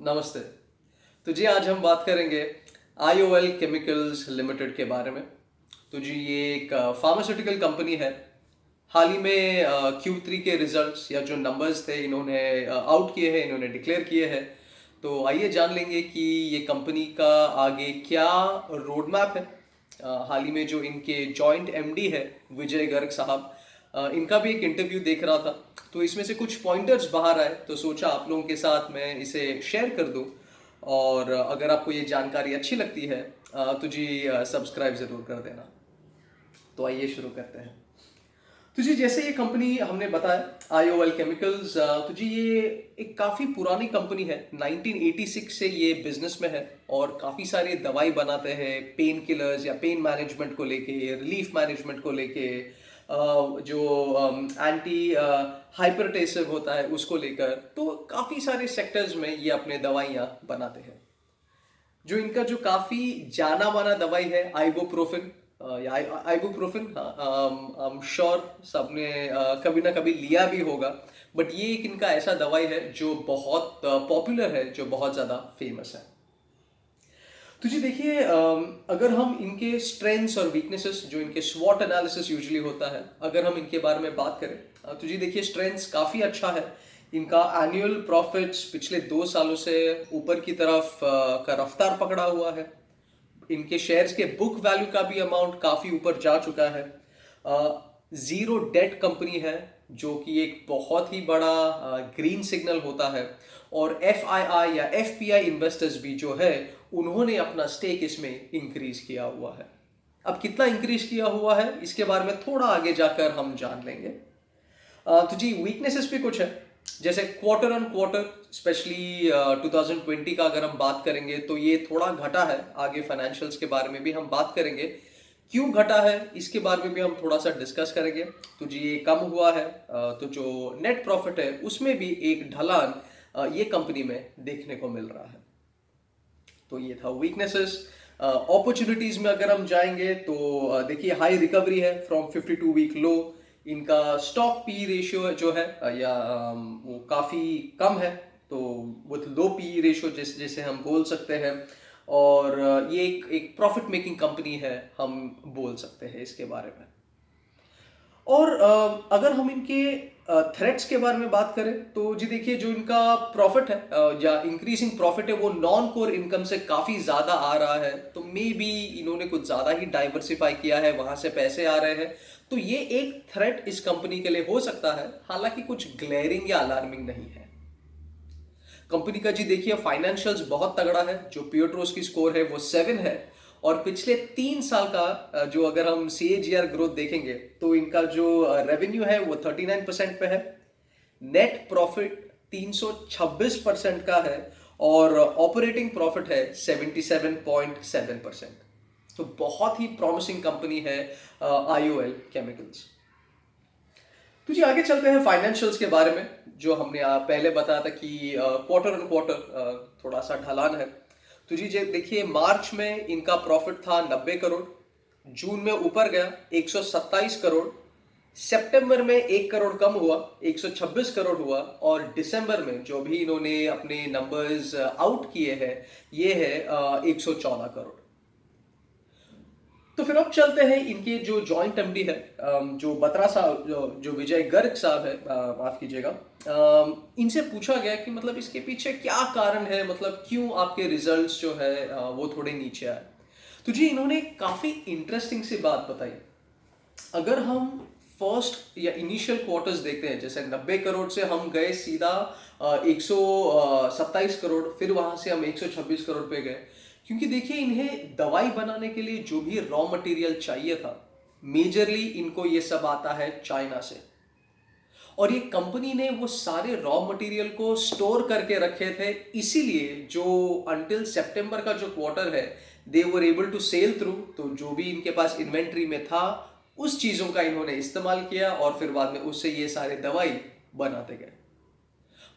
नमस्ते। तो जी आज हम बात करेंगे आईओएल केमिकल्स लिमिटेड के बारे में। तो जी ये एक फार्मास्यूटिकल कंपनी है। हाल ही में Q3 के रिजल्ट्स या जो नंबर्स थे इन्होंने आउट किए हैं, इन्होंने डिक्लेयर किए हैं। तो आइए जान लेंगे कि ये कंपनी का आगे क्या रोड मैप है। हाल ही में जो इनके जॉइंट एमडी है विजय गर्ग साहब, इनका भी एक इंटरव्यू देख रहा था। तो इसमें से कुछ पॉइंटर्स बाहर आए तो सोचा आप लोगों के साथ मैं इसे शेयर कर दूं। और अगर आपको ये जानकारी अच्छी लगती है तो जी सब्सक्राइब ज़रूर कर देना। तो आइए शुरू करते हैं। तो जी जैसे ये कंपनी हमने बताया आईओएल केमिकल्स, तो जी ये एक काफ़ी पुरानी कंपनी है। 1986 से ये बिजनेस में है और काफ़ी सारे दवाई बनाते हैं पेन किलर्स या पेन मैनेजमेंट को लेके, रिलीफ मैनेजमेंट को लेके, जो एंटी हाइपरटेसिव होता है उसको लेकर। तो काफ़ी सारे सेक्टर्स में ये अपने दवाइयाँ बनाते हैं। जो इनका जो काफी जाना माना दवाई है आइबुप्रोफेन, या आइबुप्रोफेन, हाँ, आई एम श्योर सबने कभी ना कभी लिया भी होगा। बट ये एक इनका ऐसा दवाई है जो बहुत पॉपुलर है, जो बहुत ज़्यादा फेमस है। तो जी देखिए, अगर हम इनके स्ट्रेंथ्स और वीकनेसेस, जो इनके स्वॉट एनालिसिस यूजुअली होता है, अगर हम इनके बारे में बात करें, तो जी देखिए स्ट्रेंथ्स काफ़ी अच्छा है। इनका एनुअल प्रॉफिट्स पिछले 2 सालों से ऊपर की तरफ का रफ्तार पकड़ा हुआ है। इनके शेयर्स के बुक वैल्यू का भी अमाउंट काफ़ी ऊपर जा चुका है। ज़ीरो डेट कंपनी है, जो कि एक बहुत ही बड़ा ग्रीन सिग्नल होता है। और एफआईआई या एफपीआई इन्वेस्टर्स भी जो है उन्होंने अपना स्टेक इसमें इंक्रीज किया हुआ है। अब कितना इंक्रीज किया हुआ है इसके बारे में थोड़ा आगे जाकर हम जान लेंगे। तो जी वीकनेसेस भी कुछ है, जैसे क्वार्टर ऑन क्वार्टर स्पेशली 2020 का अगर हम बात करेंगे तो ये थोड़ा घटा है। आगे फाइनेंशियल्स के बारे में भी हम बात करेंगे, क्यों घटा है इसके बारे में भी हम थोड़ा सा डिस्कस करेंगे। तो जी ये कम हुआ है, तो जो नेट प्रॉफिट है उसमें भी एक ढलान ये कंपनी में देखने को मिल रहा है। तो ये था वीकनेसेस। अपॉर्चुनिटीज में अगर हम जाएंगे तो देखिए हाई रिकवरी है फ्रॉम 52 वीक लो। इनका स्टॉक पी रेशियो जो है या वो काफ़ी कम है, तो विथ लो पी रेशियो जैसे जैसे हम बोल सकते हैं। और ये एक प्रॉफिट मेकिंग कंपनी है, हम बोल सकते हैं इसके बारे में। और अगर हम इनके थ्रेट्स के बारे में बात करें तो जी देखिए जो इनका प्रॉफिट है या इंक्रीजिंग प्रॉफिट है वो नॉन कोर इनकम से काफ़ी ज़्यादा आ रहा है। तो मे बी इन्होंने कुछ ज़्यादा ही डाइवर्सिफाई किया है, वहाँ से पैसे आ रहे हैं। तो ये एक थ्रेट इस कंपनी के लिए हो सकता है, हालांकि कुछ ग्लेयरिंग या अलार्मिंग नहीं है। कंपनी का जी देखिए फाइनेंशियल्स बहुत तगड़ा है। जो पियोट्रोस की स्कोर है वो 7 है। और पिछले 3 साल का जो अगर हम CAGR ग्रोथ देखेंगे तो इनका जो रेवेन्यू है वो 39% पे है। नेट प्रॉफिट 326% का है। और ऑपरेटिंग प्रॉफिट है 77.7%। तो बहुत ही प्रॉमिसिंग कंपनी है आईओएल केमिकल्स। तो जी आगे चलते हैं फाइनेंशियल्स के बारे में। जो हमने पहले बताया था कि क्वार्टर ऑन क्वार्टर थोड़ा सा ढलान है। तो जी देखिए मार्च में इनका प्रॉफिट था 90 करोड़, जून में ऊपर गया 127 करोड़, सितंबर में 1 करोड़ कम हुआ 126 करोड़ हुआ, और दिसंबर में जो भी इन्होंने अपने नंबर्स आउट किए हैं ये है 114 करोड़। तो फिर अब चलते हैं इनके जो जॉइंट एमडी है, जो बत्रा साहब, जो विजय गर्ग साहब है, माफ कीजिएगा। इनसे पूछा गया कि मतलब इसके पीछे क्या कारण है, मतलब क्यों आपके रिजल्ट्स जो है वो थोड़े नीचे आए। तो जी इन्होंने काफी इंटरेस्टिंग सी बात बताई। अगर हम फर्स्ट या इनिशियल क्वार्टर्स देखते हैं, जैसे 90 करोड़ से हम गए सीधा 127 करोड़, फिर वहां से हम 126 करोड़ पे गए। क्योंकि देखिए इन्हें दवाई बनाने के लिए जो भी रॉ मटेरियल चाहिए था, मेजरली इनको ये सब आता है चाइना से। और ये कंपनी ने वो सारे रॉ मटेरियल को स्टोर करके रखे थे, इसीलिए जो अंटिल सितंबर का जो क्वार्टर है they were able to sell through. तो जो भी इनके पास इन्वेंट्री में था उस चीज़ों का इन्होंने इस्तेमाल किया और फिर बाद में उससे ये सारे दवाई बनाते गए।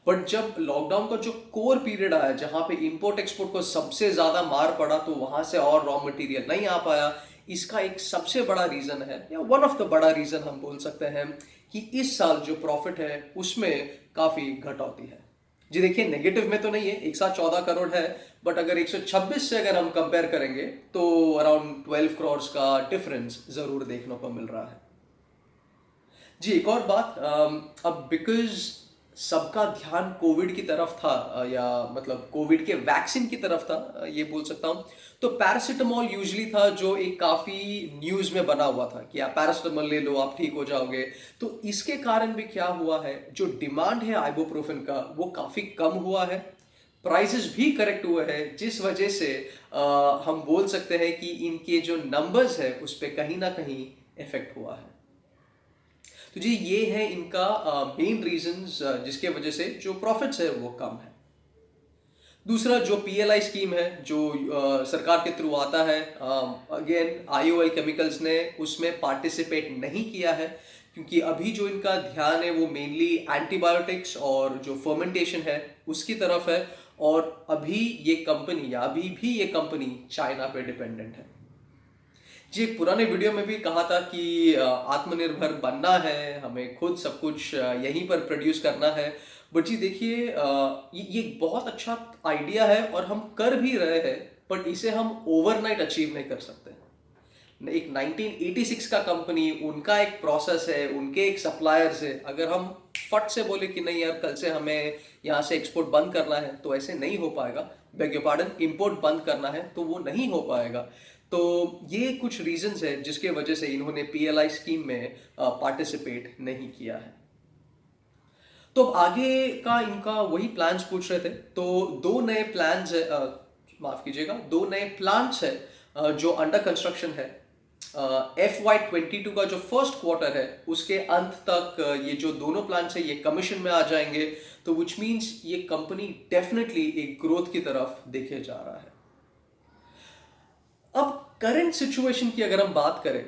बट जब लॉकडाउन का जो कोर पीरियड आया, जहां पे इंपोर्ट एक्सपोर्ट को सबसे ज्यादा मार पड़ा, तो वहां से और रॉ मटेरियल नहीं आ पाया। इसका एक सबसे बड़ा रीजन है, या वन ऑफ द बड़ा रीजन हम बोल सकते हैं, कि इस साल जो प्रॉफिट है उसमें काफी घटौती है। जी देखिए, नेगेटिव में तो नहीं है, एक साथ 14 करोड़ है, बट अगर 126 से अगर हम कंपेयर करेंगे तो अराउंड 12 करोड़ का डिफरेंस जरूर देखने को मिल रहा है। जी एक और बात, अब बिकॉज सबका ध्यान कोविड की तरफ था, या मतलब कोविड के वैक्सीन की तरफ था, ये बोल सकता हूँ। तो पैरासिटामोल यूजली था जो एक काफ़ी न्यूज़ में बना हुआ था कि आप पैरासिटामोल ले लो आप ठीक हो जाओगे। तो इसके कारण भी क्या हुआ है, जो डिमांड है आइबुप्रोफेन का वो काफ़ी कम हुआ है, प्राइसेस भी करेक्ट हुए हैं, जिस वजह से हम बोल सकते हैं कि इनके जो नंबर्स है उस पर कहीं ना कहीं इफेक्ट हुआ है। तो जी ये है इनका मेन रीजंस जिसके वजह से जो प्रॉफिट्स है वो कम है। दूसरा जो पीएलआई स्कीम है जो सरकार के थ्रू आता है, अगेन आईओएल केमिकल्स ने उसमें पार्टिसिपेट नहीं किया है, क्योंकि अभी जो इनका ध्यान है वो मेनली एंटीबायोटिक्स और जो फर्मेंटेशन है उसकी तरफ है, और अभी ये कंपनी या अभी भी ये कंपनी चाइना पे डिपेंडेंट है। जी एक पुराने वीडियो में भी कहा था कि आत्मनिर्भर बनना है, हमें खुद सब कुछ यहीं पर प्रोड्यूस करना है। बट जी देखिए, ये एक बहुत अच्छा आइडिया है और हम कर भी रहे हैं, बट इसे हम ओवरनाइट अचीव नहीं कर सकते। एक 1986 का कंपनी, उनका एक प्रोसेस है, उनके एक सप्लायर्स है, अगर हम फट से बोले कि नहीं यार कल से हमें यहाँ से एक्सपोर्ट बंद करना है तो ऐसे नहीं हो पाएगा। बेग योर पार्डन, इंपोर्ट बंद करना है तो वो नहीं हो पाएगा। तो ये कुछ रीजंस है जिसके वजह से इन्होंने पीएलआई स्कीम में पार्टिसिपेट नहीं किया है। तो अब आगे का इनका वही प्लान्स पूछ रहे थे, तो दो नए प्लान्स है, माफ कीजिएगा, दो नए प्लान्स है जो अंडर कंस्ट्रक्शन है। FY22 का जो फर्स्ट क्वार्टर है उसके अंत तक ये जो दोनों प्लान्स है ये कमीशन में आ जाएंगे, तो विच मीन्स ये कंपनी डेफिनेटली एक ग्रोथ की तरफ देखे जा रहा है। अब करंट सिचुएशन की अगर हम बात करें,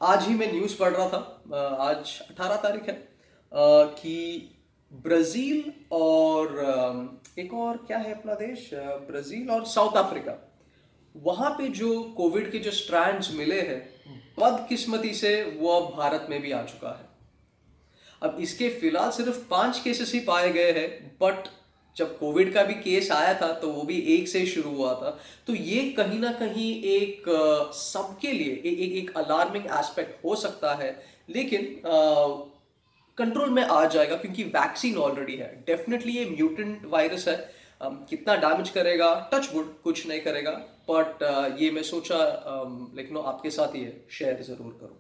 आज ही मैं न्यूज़ पढ़ रहा था, आज 18 तारीख है, कि ब्राज़ील और एक और क्या है अपना देश, ब्राज़ील और साउथ अफ्रीका, वहाँ पे जो कोविड के जो स्ट्रैंड्स मिले हैं, बदकिस्मती से वो अब भारत में भी आ चुका है। अब इसके फिलहाल सिर्फ 5 केसेस ही पाए गए हैं, बट जब कोविड का भी केस आया था तो वो भी एक से ही शुरू हुआ था। तो ये कहीं ना कहीं एक सबके लिए एक अलार्मिंग एस्पेक्ट हो सकता है, लेकिन कंट्रोल में आ जाएगा क्योंकि वैक्सीन ऑलरेडी है। डेफिनेटली ये म्यूटेंट वायरस है, कितना डैमेज करेगा, टच वुड कुछ नहीं करेगा, बट ये मैं सोचा लेकिन आपके साथ ये शेयर जरूर करूं।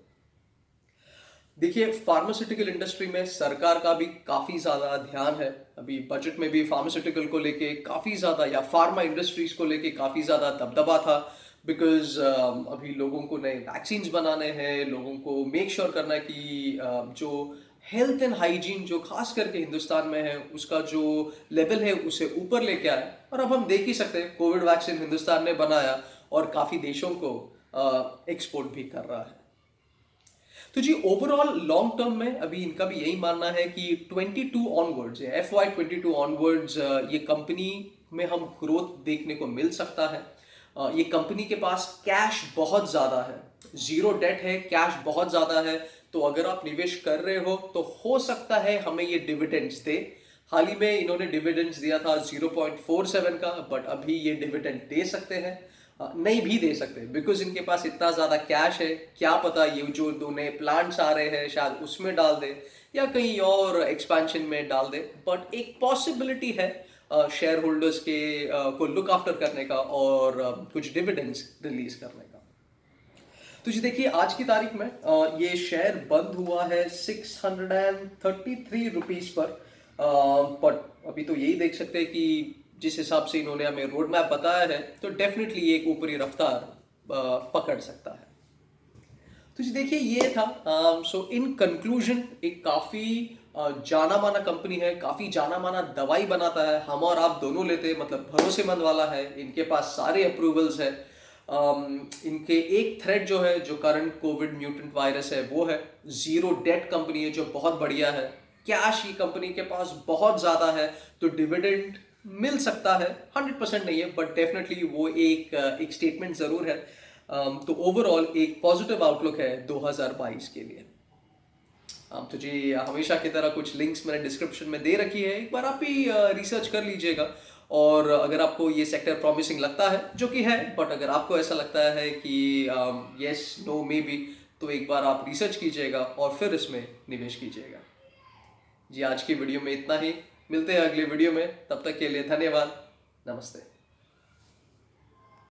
देखिए फार्मास्यूटिकल इंडस्ट्री में सरकार का भी काफ़ी ज़्यादा ध्यान है, अभी बजट में भी फार्मास्यूटिकल को लेके काफ़ी ज़्यादा, या फार्मा इंडस्ट्रीज को लेके काफ़ी ज़्यादा दबदबा था, बिकॉज अभी लोगों को नए वैक्सीन्स बनाने हैं, लोगों को मेक श्योर करना है कि जो हेल्थ एंड हाइजीन जो खास करके हिंदुस्तान में है उसका जो लेवल है उसे ऊपर लेके आए। और अब हम देख ही सकते हैं कोविड वैक्सीन हिंदुस्तान ने बनाया और काफ़ी देशों को एक्सपोर्ट भी कर रहा है। तो जी ओवरऑल लॉन्ग टर्म में अभी इनका भी यही मानना है कि 22 ऑनवर्ड्स या FY22 ऑनवर्ड्स ये कंपनी में हम ग्रोथ देखने को मिल सकता है। ये कंपनी के पास कैश बहुत ज़्यादा है, जीरो डेट है, कैश बहुत ज़्यादा है, तो अगर आप निवेश कर रहे हो तो सकता है हमें ये डिविडेंड्स दे। हाल ही में इन्होंने डिविडेंड्स दिया था 0.47 का, बट अभी ये डिविडेंड दे सकते हैं, नहीं भी दे सकते, बिकॉज इनके पास इतना ज़्यादा कैश है। क्या पता ये जो दो नए प्लांट्स आ रहे हैं शायद उसमें डाल दे या कहीं और एक्सपेंशन में डाल दे, बट एक पॉसिबिलिटी है शेयर होल्डर्स के को लुक आफ्टर करने का और कुछ डिविडेंड्स रिलीज करने का। तो जी देखिए आज की तारीख में ये शेयर बंद हुआ है 633 रुपीज पर, बट अभी तो यही देख सकते हैं कि जिस हिसाब से इन्होंने हमें रोड मैप बताया है तो डेफिनेटली एक ऊपरी रफ्तार पकड़ सकता है। तो जी देखिए ये था, सो इन कंक्लूजन एक काफ़ी जाना माना कंपनी है, काफ़ी जाना माना दवाई बनाता है, हम और आप दोनों लेते हैं, मतलब भरोसेमंद वाला है, इनके पास सारे अप्रूवल्स है। इनके एक थ्रेड जो है जो करंट कोविड म्यूटेंट वायरस है वो है, जीरो डेट कंपनी है जो बहुत बढ़िया है, कैश ही कंपनी के पास बहुत ज़्यादा है, तो डिविडेंड मिल सकता है, 100% नहीं है बट डेफिनेटली वो एक स्टेटमेंट ज़रूर है। तो ओवरऑल एक पॉजिटिव आउटलुक है 2022 के लिए। तो जी हमेशा की तरह कुछ लिंक्स मैंने डिस्क्रिप्शन में दे रखी है, एक बार आप भी रिसर्च कर लीजिएगा। और अगर आपको ये सेक्टर प्रॉमिसिंग लगता है, जो कि है, बट अगर आपको ऐसा लगता है कि यस नो मे बी, तो एक बार आप रिसर्च कीजिएगा और फिर इसमें निवेश कीजिएगा। जी आज की वीडियो में इतना ही, मिलते हैं अगले वीडियो में, तब तक के लिए धन्यवाद, नमस्ते।